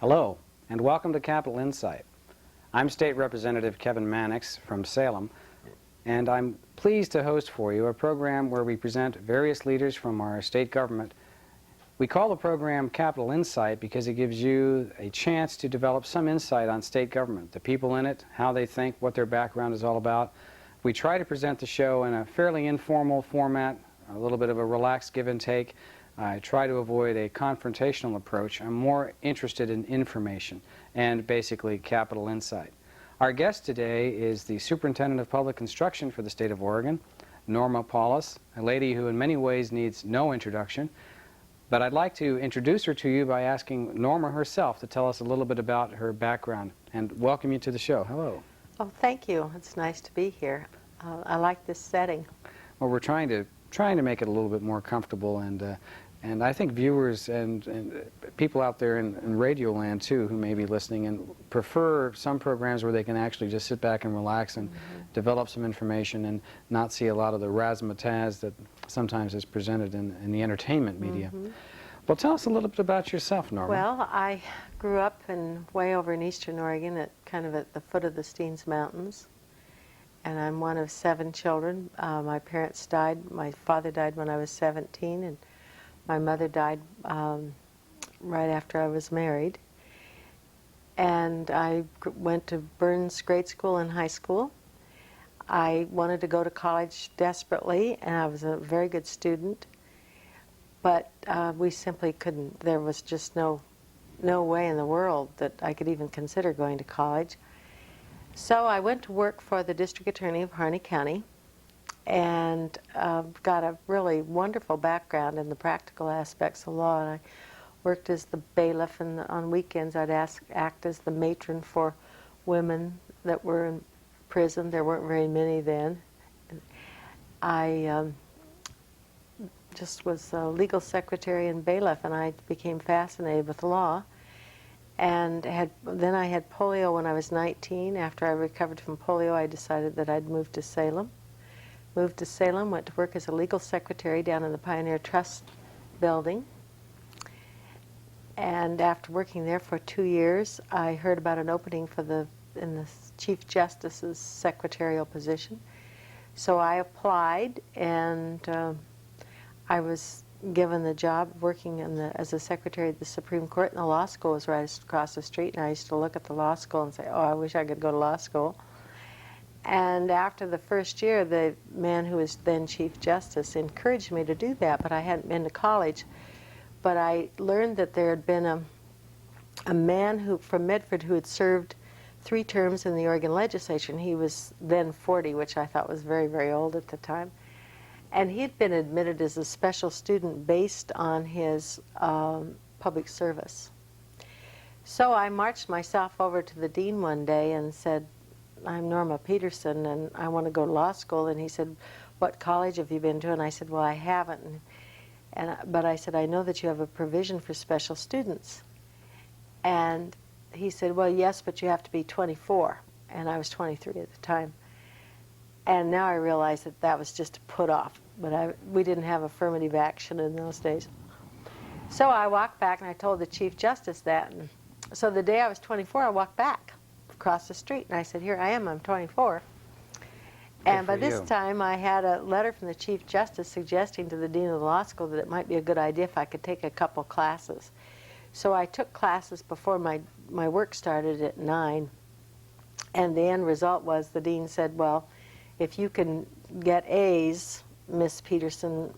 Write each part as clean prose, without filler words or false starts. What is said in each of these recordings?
Hello, and welcome to Capital Insight. I'm State Representative Kevin Mannix from Salem, and I'm pleased to host for you a program where we present various leaders from our state government. We call the program Capital Insight because it gives you a chance to develop some insight on state government, the people in it, how they think, what their background is all about. We try to present the show in a fairly informal format, a little bit of a relaxed give and take. I try to avoid a confrontational approach. I'm more interested in information and basically capital insight. Our guest today is the Superintendent of Public Instruction for the state of Oregon, Norma Paulus, a lady who in many ways needs no introduction. But I'd like to introduce her to you by asking Norma herself to tell us a little bit about her background and welcome you to the show. Hello. Oh, thank you. It's nice to be here. I like this setting. Well, we're trying to make it a little bit more comfortable, and I think viewers and people out there in radio land too who may be listening and prefer some programs where they can actually just sit back and relax and develop some information and not see a lot of the razzmatazz that sometimes is presented in the entertainment media. Well, tell us a little bit about yourself, Norma. Well, I grew up way over in eastern Oregon at the foot of the Steens Mountains, and I'm one of 7 children. My parents died. My father died when I was 17, and my mother died right after I was married. And I went to Burns grade school and high school. I wanted to go to college desperately, and I was a very good student. But we simply couldn't. There was just no way in the world that I could even consider going to college. So I went to work for the district attorney of Harney County, and got a really wonderful background in the practical aspects of law. And I worked as the bailiff, and on weekends I'd act as the matron for women that were in prison. There weren't very many then. I just was a legal secretary and bailiff, and I became fascinated with law. And then I had polio when I was 19. After I recovered from polio, I decided that I'd move to Salem. Moved to Salem, went to work as a legal secretary down in the Pioneer Trust building. And after working there for 2 years, I heard about an opening in the Chief Justice's secretarial position. So I applied, and I was given the job working as a secretary of the Supreme Court, and the law school was right across the street, and I used to look at the law school and say, oh, I wish I could go to law school. And after the first year, the man who was then Chief Justice encouraged me to do that, but I hadn't been to college. But I learned that there had been a man from Medford who had served 3 terms in the Oregon legislature, and he was then 40, which I thought was very, very old at the time. And he had been admitted as a special student based on his public service. So I marched myself over to the dean one day and said, I'm Norma Peterson, and I want to go to law school. And he said, what college have you been to? And I said, well, I haven't. But I said, I know that you have a provision for special students. And he said, well, yes, but you have to be 24. And I was 23 at the time. And now I realize that that was just a put off. But we didn't have affirmative action in those days. So I walked back, and I told the Chief Justice that. And so the day I was 24, I walked back across the street, and I said, here I am, I'm 24. And by this time, I had a letter from the Chief Justice suggesting to the Dean of the Law School that it might be a good idea if I could take a couple classes. So I took classes before my work started at 9, and the end result was the Dean said, well, if you can get A's, Miss Peterson,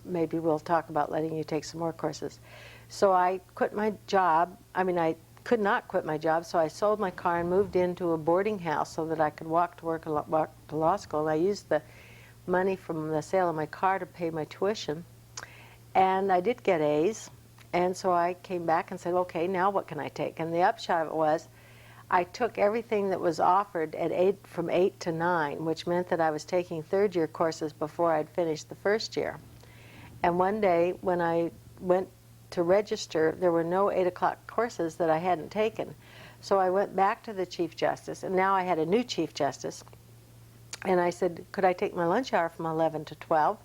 maybe we'll talk about letting you take some more courses. So I quit my job. I could not quit my job, so I sold my car and moved into a boarding house so that I could walk to work and walk to law school. And I used the money from the sale of my car to pay my tuition. And I did get A's, and so I came back and said, okay, now what can I take? And the upshot of it was I took everything that was offered from 8 to 9, which meant that I was taking third-year courses before I'd finished the first year. And one day when I went to register, there were no 8 o'clock courses that I hadn't taken. So I went back to the Chief Justice, and now I had a new Chief Justice, and I said, could I take my lunch hour from 11 to 12?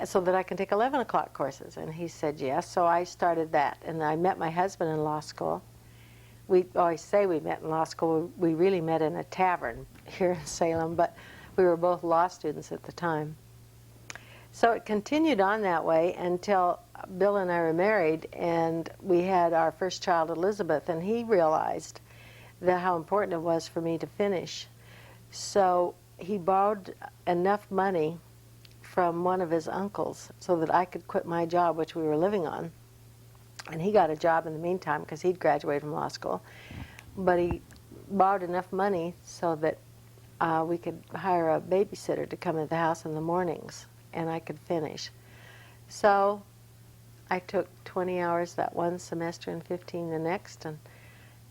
so that I can take 11 o'clock courses. And he said yes, so I started that. And I met my husband in law school. We always say we met in law school. We really met in a tavern here in Salem, but we were both law students at the time. So it continued on that way until Bill and I were married, and we had our first child, Elizabeth, and he realized that how important it was for me to finish. So he borrowed enough money from one of his uncles so that I could quit my job, which we were living on. And he got a job in the meantime because he'd graduated from law school. But he borrowed enough money so that we could hire a babysitter to come to the house in the mornings, and I could finish. So I took 20 hours that one semester and 15 the next,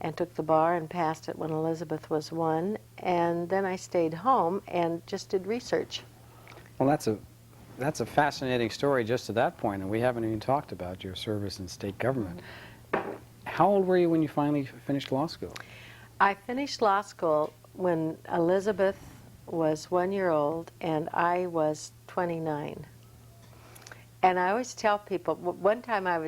and took the bar and passed it when Elizabeth was 1. And then I stayed home and just did research. Well, that's a fascinating story just to that point, and we haven't even talked about your service in state government. How old were you when you finally finished law school? I finished law school when Elizabeth was 1 year old and I was 29. And I always tell people, one time I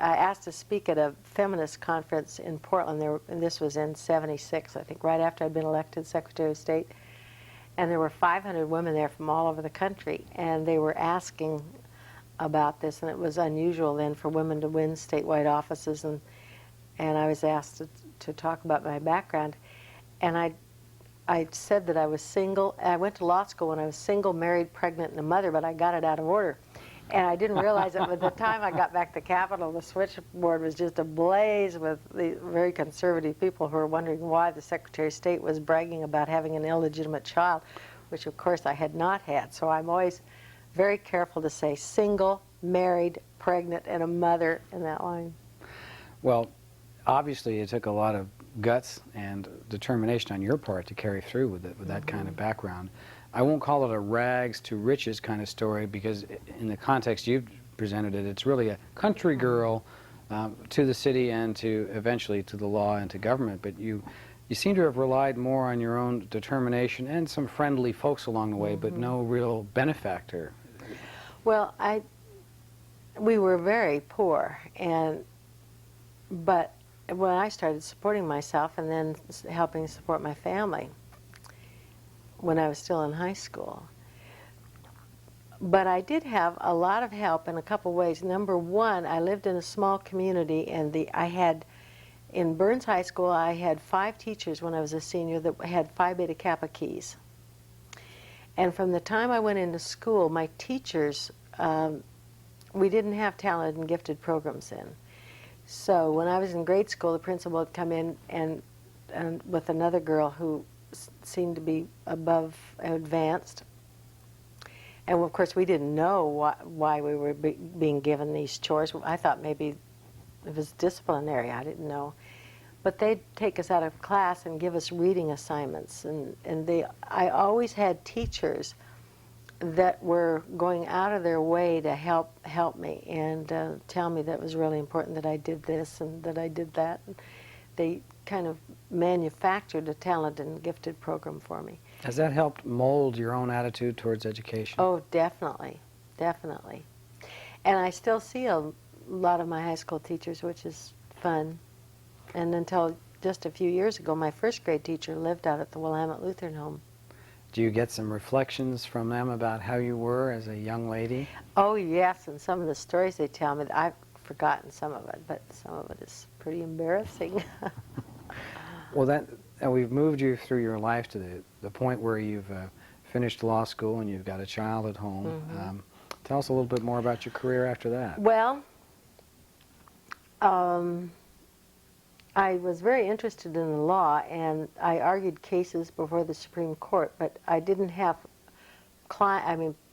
asked to speak at a feminist conference in Portland, and this was in '76, I think, right after I'd been elected Secretary of State. And there were 500 women there from all over the country, and they were asking about this, and it was unusual then for women to win statewide offices, and I was asked to talk about my background. And I said that I was single. I went to law school when I was single, married, pregnant, and a mother, but I got it out of order. And I didn't realize it, but by the time I got back to Capitol, the switchboard was just ablaze with the very conservative people who were wondering why the Secretary of State was bragging about having an illegitimate child, which of course I had not had. So I'm always very careful to say single, married, pregnant, and a mother in that line. Well, obviously it took a lot of guts and determination on your part to carry through with that kind of background. I won't call it a rags to riches kind of story, because in the context you've presented it, it's really a country girl to the city and to eventually to the law and to government. But you seem to have relied more on your own determination and some friendly folks along the way, but no real benefactor. Well, we were very poor, but when I started supporting myself and then helping support my family when I was still in high school. But I did have a lot of help in a couple ways. Number one, I lived in a small community, and in Burns High School, I had 5 teachers when I was a senior that had Phi Beta Kappa keys. And from the time I went into school, my teachers, we didn't have talented and gifted programs then. So when I was in grade school, the principal would come in and with another girl who seemed to be above advanced. And of course we didn't know why we were being given these chores. I thought maybe it was disciplinary, I didn't know. But they'd take us out of class and give us reading assignments. I always had teachers that were going out of their way to help me and tell me that it was really important that I did this and that I did that. And they kind of manufactured a talented and gifted program for me. Has that helped mold your own attitude towards education? Oh, definitely, definitely. And I still see a lot of my high school teachers, which is fun. And until just a few years ago, my first grade teacher lived out at the Willamette Lutheran Home. Do you get some reflections from them about how you were as a young lady? Oh, yes, and some of the stories they tell me, I've forgotten some of it, but some of it is pretty embarrassing. Well, we've moved you through your life to the point where you've finished law school and you've got a child at home. Tell us a little bit more about your career after that. Well, I was very interested in the law, and I argued cases before the Supreme Court, but I didn't have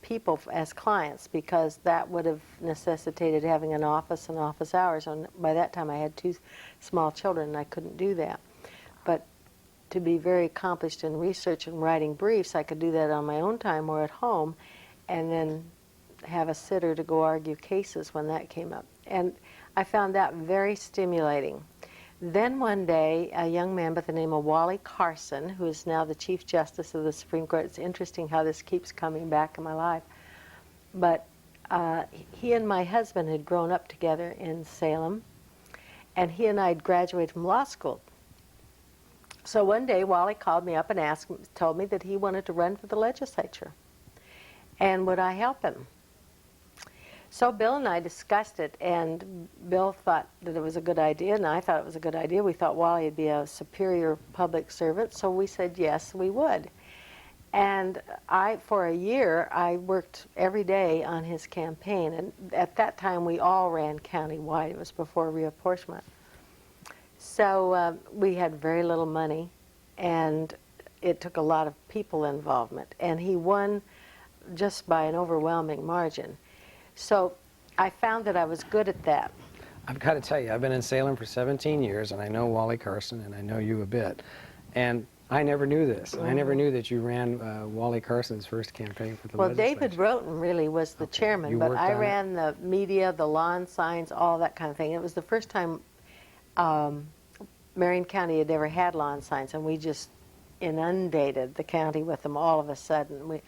people as clients, because that would have necessitated having an office and office hours. And by that time I had 2 small children and I couldn't do that. But to be very accomplished in research and writing briefs, I could do that on my own time or at home, and then have a sitter to go argue cases when that came up. And I found that very stimulating. Then one day, a young man by the name of Wally Carson, who is now the Chief Justice of the Supreme Court — it's interesting how this keeps coming back in my life — but he and my husband had grown up together in Salem, and he and I had graduated from law school. So one day, Wally called me up and told me that he wanted to run for the legislature, and would I help him? So Bill and I discussed it, and Bill thought that it was a good idea, and I thought it was a good idea. We thought Wally would be a superior public servant, so we said yes, we would. And for a year, I worked every day on his campaign, and at that time we all ran countywide. It was before reapportionment. So we had very little money, and it took a lot of people involvement, and he won just by an overwhelming margin. So I found that I was good at that. I've got to tell you, I've been in Salem for 17 years, and I know Wally Carson, and I know you a bit. And I never knew this. I never knew that you ran Wally Carson's first campaign for the legislature. Well, David Roten really was the chairman, You but worked I on ran the media, the lawn signs, all that kind of thing. It was the first time Marion County had ever had lawn signs, and we just inundated the county with them all of a sudden.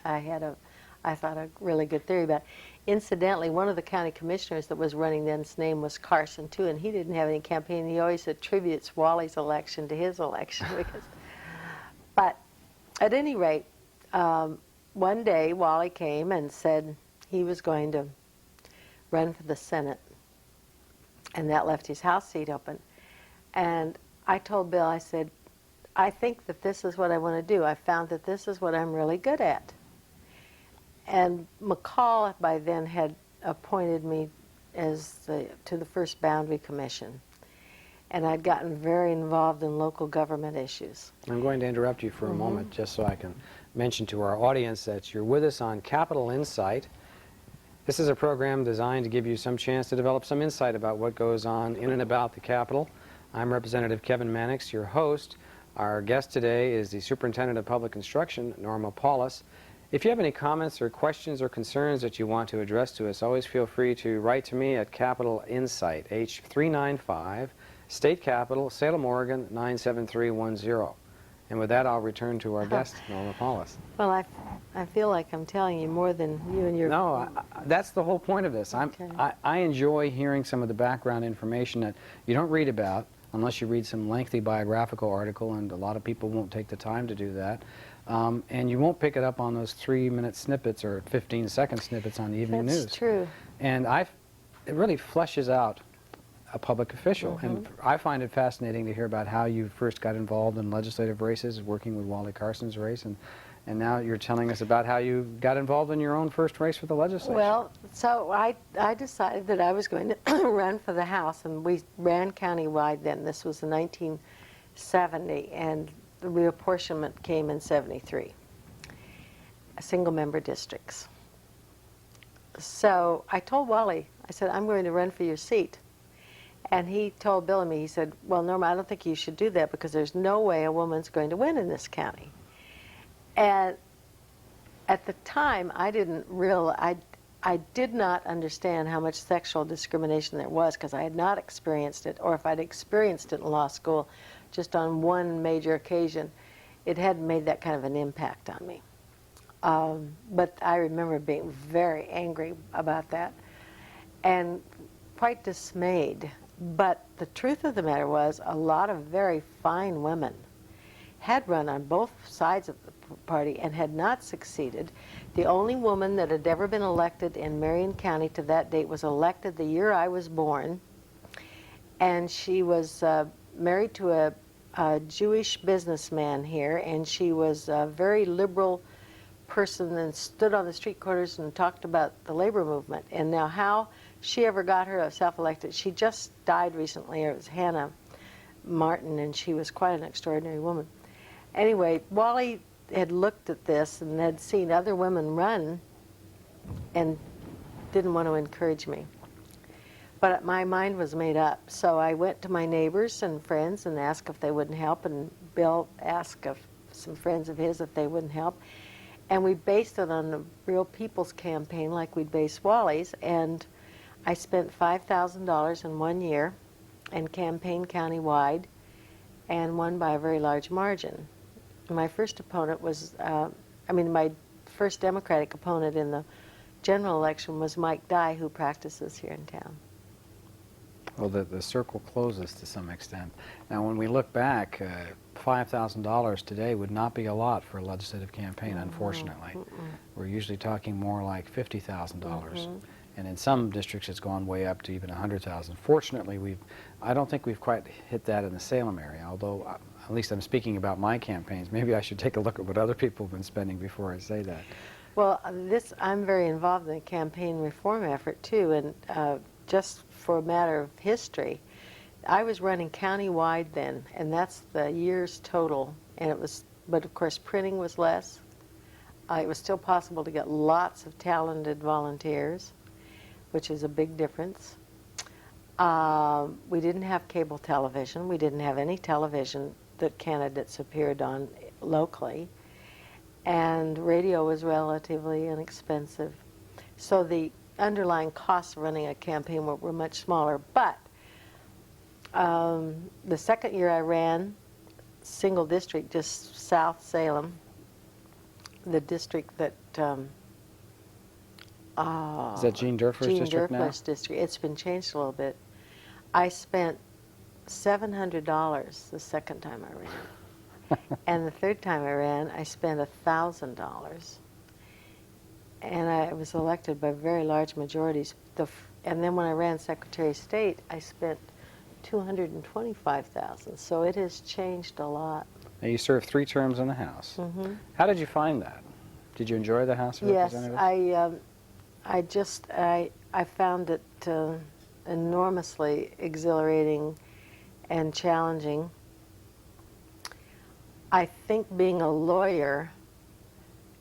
I thought, a really good theory about it. Incidentally, one of the county commissioners that was running then's name was Carson, too, and he didn't have any campaign. He always attributes Wally's election to his election. But at any rate, one day Wally came and said he was going to run for the Senate, and that left his House seat open. And I told Bill, I said, I think that this is what I want to do. I found that this is what I'm really good at. And McCall by then had appointed me to the first Boundary Commission. And I'd gotten very involved in local government issues. I'm going to interrupt you for a moment just so I can mention to our audience that you're with us on Capital Insight. This is a program designed to give you some chance to develop some insight about what goes on in and about the Capitol. I'm Representative Kevin Mannix, your host. Our guest today is the Superintendent of Public Instruction, Norma Paulus. If you have any comments or questions or concerns that you want to address to us, always feel free to write to me at Capital Insight, H395, State Capitol, Salem, Oregon, 97310. And with that, I'll return to our guest, Norma Paulus. Well, I feel like I'm telling you more than you and your... No, that's the whole point of this. Okay. I enjoy hearing some of the background information that you don't read about unless you read some lengthy biographical article, and a lot of people won't take the time to do that. And you won't pick it up on those 3-minute snippets or 15-second snippets on the evening news. That's true. And it really fleshes out a public official. And I find it fascinating to hear about how you first got involved in legislative races, working with Wally Carson's race, and now you're telling us about how you got involved in your own first race for the legislature. Well, so I decided that I was going to run for the House, and we ran countywide then. This was in 1970, and the reapportionment came in 73, single-member districts. So I told Wally, I said, I'm going to run for your seat. And he told Bill and me, he said, well, Norma, I don't think you should do that because there's no way a woman's going to win in this county. And at the time, I didn't realize, I did not understand how much sexual discrimination there was because I had not experienced it, or if I'd experienced it in law school, just on one major occasion, it hadn't made that kind of an impact on me. But I remember being very angry about that and quite dismayed. But the truth of the matter was a lot of very fine women had run on both sides of the party and had not succeeded. The only woman that had ever been elected in Marion County to that date was elected the year I was born, and she was married to a Jewish businessman here, and she was a very liberal person and stood on the street corners and talked about the labor movement. And now how she ever got her self-elected, she just died recently. It was Hannah Martin, and she was quite an extraordinary woman. Anyway, Wally had looked at this and had seen other women run and didn't want to encourage me. But my mind was made up. So I went to my neighbors and friends and asked if they wouldn't help, and Bill asked of some friends of his if they wouldn't help. And we based it on a real people's campaign like we'd base Wally's, and I spent $5,000 in 1 year and campaigned countywide and won by a very large margin. My first opponent was, my first Democratic opponent in the general election was Mike Dye, who practices here in town. Well, the circle closes to some extent. Now, when we look back, $5,000 today would not be a lot for a legislative campaign, unfortunately. We're usually talking more like $50,000. And in some districts, it's gone way up to even $100,000. Fortunately, I don't think we've quite hit that in the Salem area, although at least I'm speaking about my campaigns. Maybe I should take a look at what other people have been spending before I say that. Well, I'm very involved in the campaign reform effort, too, and just for a matter of history, I was running county-wide then, and that's the years total, and it was, but of course printing was less. It was still possible to get lots of talented volunteers, which is a big difference. We didn't have cable television. We didn't have any television that candidates appeared on locally, and radio was relatively inexpensive. So the underlying costs of running a campaign were much smaller. But the second year I ran, single district, just South Salem, the district that is that Gene Durfler's district now? Gene Durfler's district. It's been changed a little bit. I spent $700 the second time I ran. And the third time I ran, I spent $1,000. And I was elected by very large majorities. And then when I ran Secretary of State, I spent $225,000. So it has changed a lot. Now, you served 3 terms in the House. How did you find that? Did you enjoy the House of Representatives? Yes, I found it enormously exhilarating and challenging. I think being a lawyer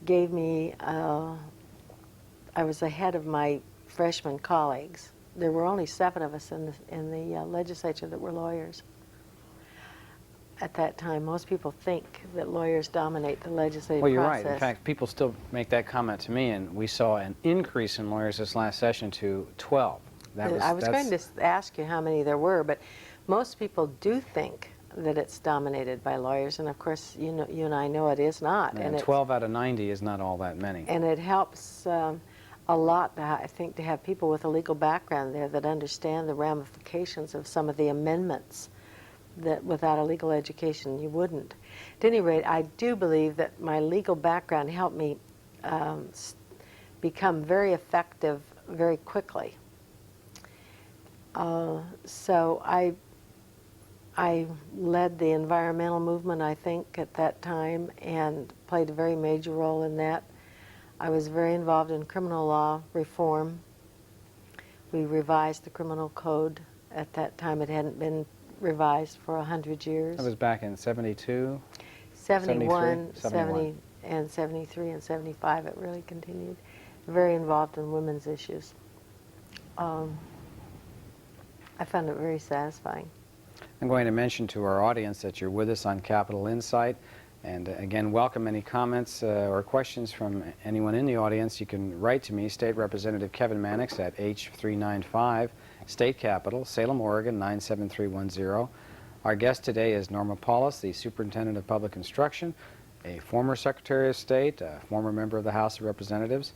gave me, I was ahead of my freshman colleagues. There were only 7 of us in the legislature that were lawyers. At that time, most people think that lawyers dominate the legislative process. Well, you're right. In fact, people still make that comment to me, and we saw an increase in lawyers this last session to 12. I was going to ask you how many there were, but most people do think that it's dominated by lawyers, and of course, you and I know it is not. And 12 out of 90 is not all that many. And it helps a lot, I think, to have people with a legal background there that understand the ramifications of some of the amendments that without a legal education you wouldn't. At any rate, I do believe that my legal background helped me become very effective very quickly. So I led the environmental movement, I think, at that time, and played a very major role in that. I was very involved in criminal law reform. We revised the criminal code. At that time, it hadn't been revised for 100 years. That was back in 72? 71, 70, and 73 and 75, it really continued. Very involved in women's issues. I found it very satisfying. I'm going to mention to our audience that you're with us on Capital Insight. And again, welcome any comments or questions from anyone in the audience. You can write to me, State Representative Kevin Mannix at H395, State Capitol, Salem, Oregon 97310. Our guest today is Norma Paulus, the Superintendent of Public Instruction, a former Secretary of State, a former member of the House of Representatives.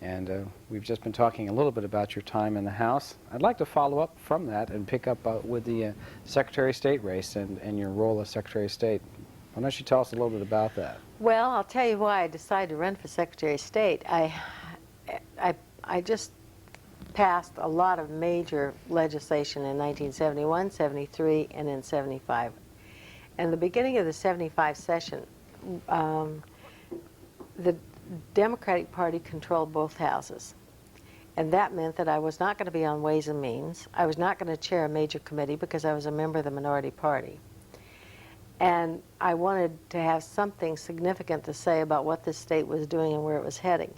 And we've just been talking a little bit about your time in the House. I'd like to follow up from that and pick up with the Secretary of State race and your role as Secretary of State. Why don't you tell us a little bit about that? Well, I'll tell you why I decided to run for Secretary of State. I just passed a lot of major legislation in 1971, 73, and in 75. And the beginning of the 75 session, the Democratic Party controlled both houses. And that meant that I was not going to be on Ways and Means. I was not going to chair a major committee because I was a member of the minority party. And I wanted to have something significant to say about what this state was doing and where it was heading.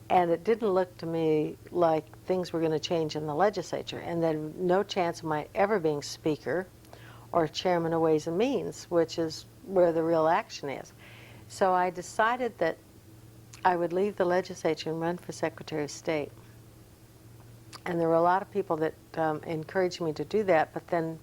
And it didn't look to me like things were going to change in the legislature, and there was no chance of my ever being Speaker or Chairman of Ways and Means, which is where the real action is. So I decided that I would leave the legislature and run for Secretary of State. And there were a lot of people that encouraged me to do that, but then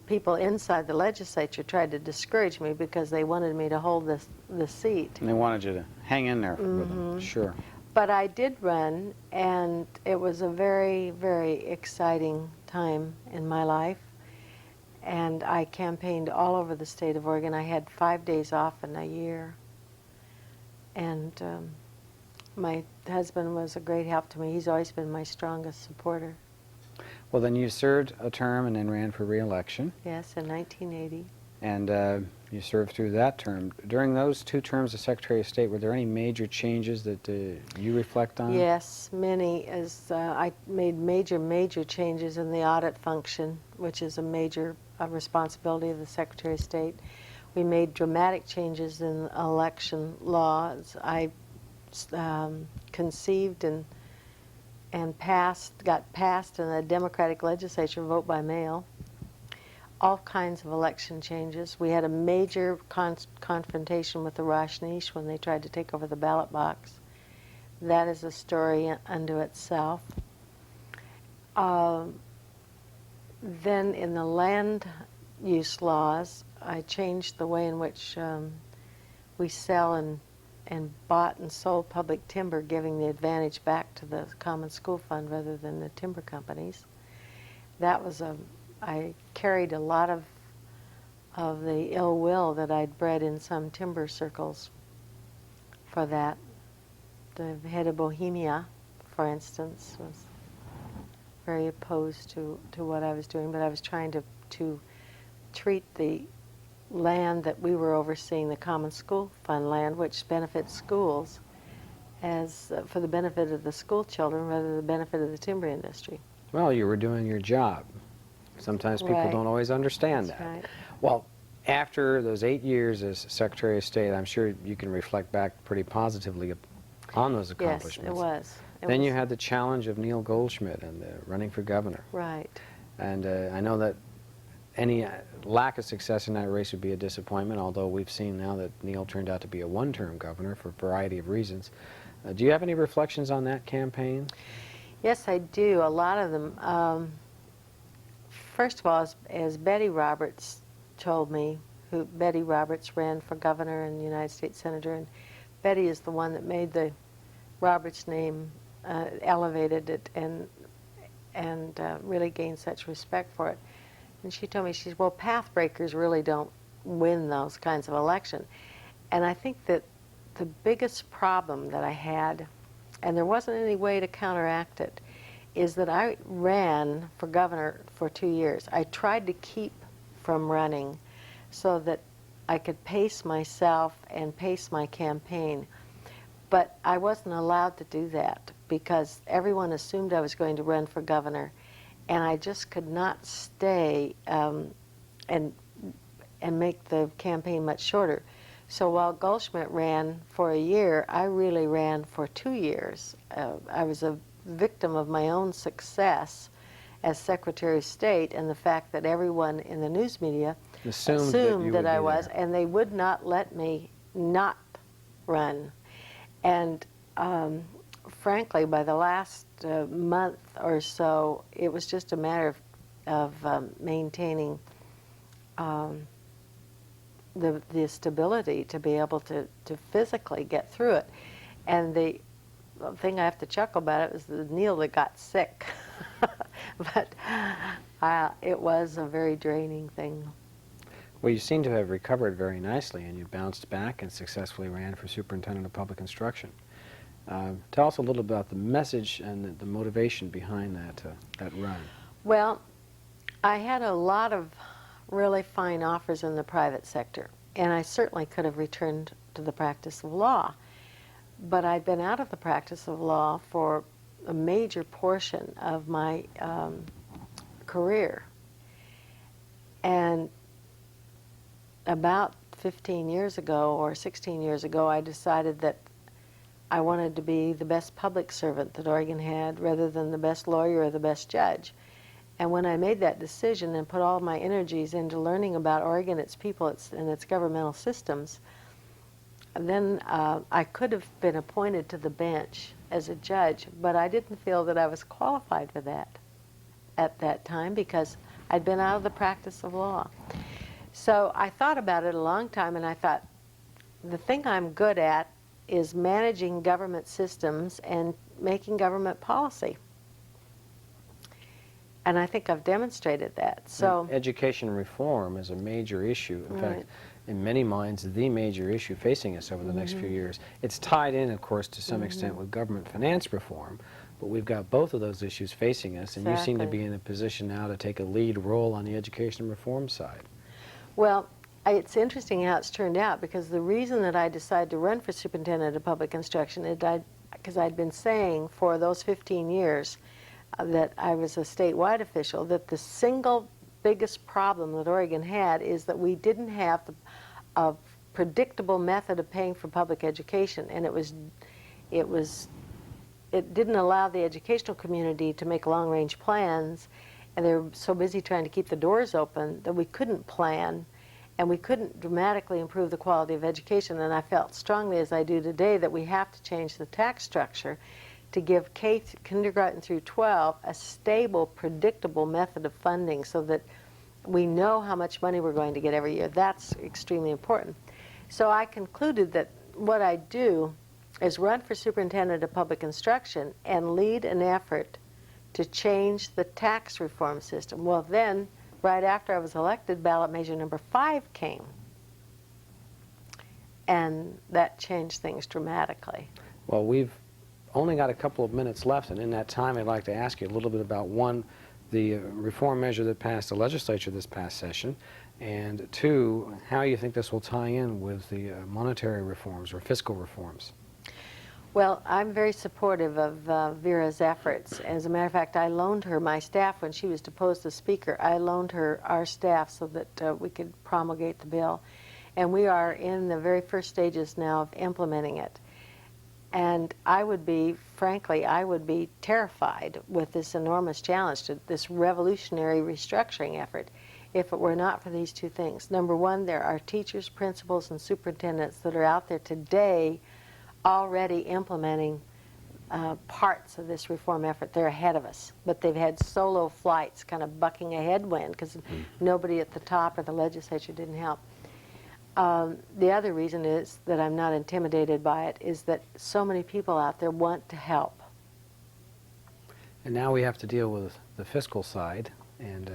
people inside the legislature tried to discourage me because they wanted me to hold the seat. And they wanted you to hang in there with them, sure. But I did run, and it was a very, very exciting time in my life. And I campaigned all over the state of Oregon. I had 5 days off in a year. And my husband was a great help to me. He's always been my strongest supporter. Well, then you served a term and then ran for re-election. Yes, in 1980. And you served through that term. During those 2 terms as Secretary of State, were there any major changes that you reflect on? Yes, many. I made major changes in the audit function, which is a major responsibility of the Secretary of State. We made dramatic changes in election laws. I conceived and got passed in the Democratic legislature, vote by mail. All kinds of election changes. We had a major confrontation with the Rajneesh when they tried to take over the ballot box. That is a story unto itself. Then in the land use laws, I changed the way in which we sell and bought and sold public timber, giving the advantage back to the Common School Fund rather than the timber companies. That was I carried a lot of the ill will that I'd bred in some timber circles for that. The head of Bohemia, for instance, was very opposed to what I was doing, but I was trying to treat the land that we were overseeing, the Common School Fund land, which benefits schools, as for the benefit of the school children rather than the benefit of the timber industry. Well, you were doing your job. Sometimes people Right. don't always understand That's that. right. Well, after those 8 years as Secretary of State, I'm sure you can reflect back pretty positively on those Yes, accomplishments. it was. Then you had the challenge of Neil Goldschmidt and running for governor. Right. And I know that any lack of success in that race would be a disappointment, although we've seen now that Neil turned out to be a one-term governor for a variety of reasons. Do you have any reflections on that campaign? Yes, I do. A lot of them. First of all, as Betty Roberts told me, Betty Roberts ran for governor and United States Senator, and Betty is the one that made the Roberts name, elevated it, and really gained such respect for it. And she told me, she said, well, path breakers really don't win those kinds of elections. And I think that the biggest problem that I had, and there wasn't any way to counteract it, is that I ran for governor for 2 years. I tried to keep from running so that I could pace myself and pace my campaign. But I wasn't allowed to do that because everyone assumed I was going to run for governor, and I just could not stay and make the campaign much shorter. So while Goldschmidt ran for a year, I really ran for 2 years. I was a victim of my own success as Secretary of State and the fact that everyone in the news media assumed that I was, and they would not let me not run. And frankly, by the last month or so, it was just a matter of maintaining the stability to be able to physically get through it. And the thing I have to chuckle about it was the Neil that got sick. But it was a very draining thing. Well, you seem to have recovered very nicely, and you bounced back and successfully ran for Superintendent of Public Instruction. Tell us a little about the message and the motivation behind that run. Well, I had a lot of really fine offers in the private sector, and I certainly could have returned to the practice of law. But I'd been out of the practice of law for a major portion of my career. And about 15 years ago or 16 years ago, I decided that I wanted to be the best public servant that Oregon had rather than the best lawyer or the best judge. And when I made that decision and put all my energies into learning about Oregon, its people, and its governmental systems, then I could have been appointed to the bench as a judge, but I didn't feel that I was qualified for that at that time because I'd been out of the practice of law. So I thought about it a long time, and I thought, the thing I'm good at is managing government systems and making government policy. And I think I've demonstrated that. So education reform is a major issue. In fact, in many minds, the major issue facing us over the next few years. It's tied in, of course, to some extent with government finance reform, but we've got both of those issues facing us, and you seem to be in a position now to take a lead role on the education reform side. Well, it's interesting how it's turned out, because the reason that I decided to run for superintendent of public instruction is because I'd been saying for those 15 years that I was a statewide official that the single biggest problem that Oregon had is that we didn't have a predictable method of paying for public education, and it didn't allow the educational community to make long-range plans, and they were so busy trying to keep the doors open that we couldn't plan, and we couldn't dramatically improve the quality of education. And I felt strongly, as I do today, that we have to change the tax structure to give kindergarten through 12 a stable, predictable method of funding so that we know how much money we're going to get every year. That's extremely important. So I concluded that what I do is run for superintendent of public instruction and lead an effort to change the tax reform system. Well, then, right after I was elected, ballot measure number 5 came. And that changed things dramatically. Well, we've only got a couple of minutes left, and in that time I'd like to ask you a little bit about, one, the reform measure that passed the legislature this past session, and two, how you think this will tie in with the monetary reforms or fiscal reforms. Well, I'm very supportive of Vera's efforts. As a matter of fact, I loaned her my staff when she was deposed as Speaker. I loaned her our staff so that we could promulgate the bill. And we are in the very first stages now of implementing it. And I would be, frankly, I would be terrified with this enormous challenge, to this revolutionary restructuring effort, if it were not for these two things. Number one, there are teachers, principals, and superintendents that are out there today already implementing parts of this reform effort. They're ahead of us, but they've had solo flights kind of bucking a headwind because nobody at the top or the legislature didn't help. The other reason is that I'm not intimidated by it is that so many people out there want to help. And now we have to deal with the fiscal side, and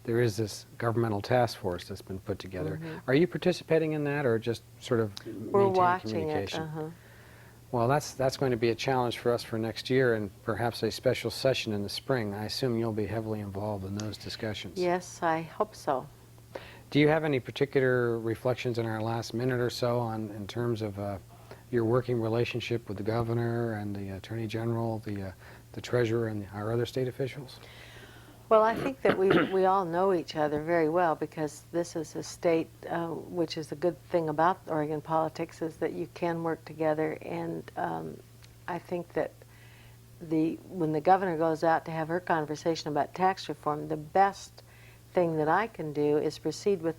there is this governmental task force that's been put together. Are you participating in that, or just sort of We're maintaining watching communication? it. Well, that's going to be a challenge for us for next year, and perhaps a special session in the spring. I assume you'll be heavily involved in those discussions. Yes, I hope so. Do you have any particular reflections in our last minute or so in terms of your working relationship with the governor and the attorney general, the treasurer, and our other state officials? Well, I think that we all know each other very well, because this is a state, which is a good thing about Oregon politics, is that you can work together. And I think that when the governor goes out to have her conversation about tax reform, the best thing that I can do is proceed with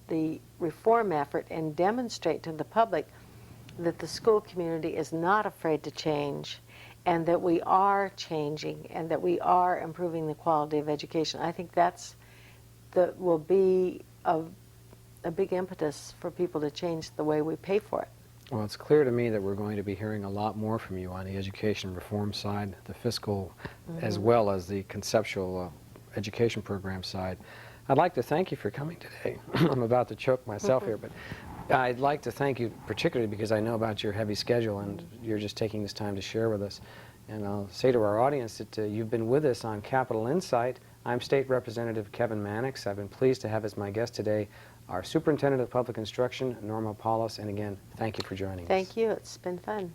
the reform effort and demonstrate to the public that the school community is not afraid to change, and that we are changing, and that we are improving the quality of education. I think that will be a big impetus for people to change the way we pay for it. Well, it's clear to me that we're going to be hearing a lot more from you on the education reform side, the fiscal, as well as the conceptual education program side. I'd like to thank you for coming today. I'm about to choke myself here, but I'd like to thank you particularly because I know about your heavy schedule, and you're just taking this time to share with us. And I'll say to our audience that you've been with us on Capital Insight. I'm State Representative Kevin Mannix. I've been pleased to have as my guest today our Superintendent of Public Instruction, Norma Paulus. And again, thank you for joining us. Thank you. It's been fun.